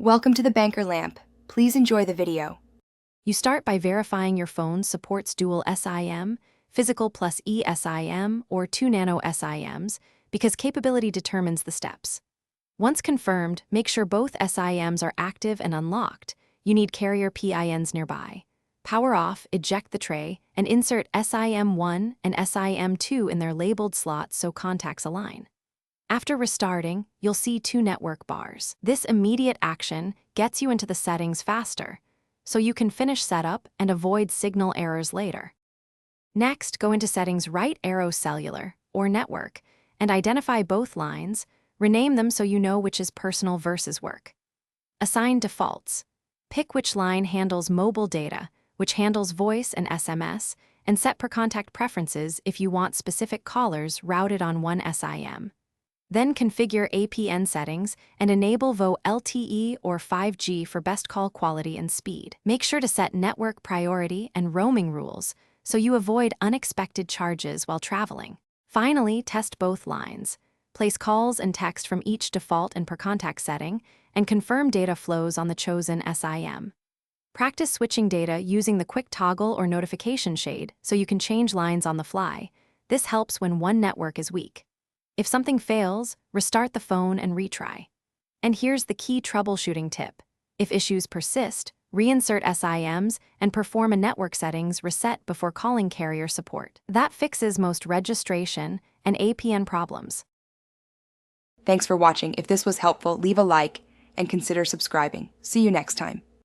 Welcome to the Banker Lamp. Please enjoy the video. You start by verifying your phone supports dual SIM, physical plus eSIM, or 2 nano SIMs, because capability determines the steps. Once confirmed, make sure both SIMs are active and unlocked. You need carrier PINs nearby. Power off, eject the tray, and insert SIM1 and SIM2 in their labeled slots so contacts align. After restarting, you'll see 2 network bars. This immediate action gets you into the settings faster, so you can finish setup and avoid signal errors later. Next, go into Settings, right arrow Cellular or Network, and identify both lines. Rename them so you know which is personal versus work. Assign defaults. Pick which line handles mobile data, which handles voice and SMS, and set per contact preferences if you want specific callers routed on one SIM. Then configure APN settings and enable VoLTE LTE or 5G for best call quality and speed. Make sure to set network priority and roaming rules so you avoid unexpected charges while traveling. Finally, test both lines. Place calls and text from each default and per contact setting, and confirm data flows on the chosen SIM. Practice switching data using the quick toggle or notification shade so you can change lines on the fly. This helps when one network is weak. If something fails, restart the phone and retry. And here's the key troubleshooting tip. If issues persist, reinsert SIMs and perform a network settings reset before calling carrier support. That fixes most registration and APN problems. Thanks for watching. If this was helpful, leave a like and consider subscribing. See you next time.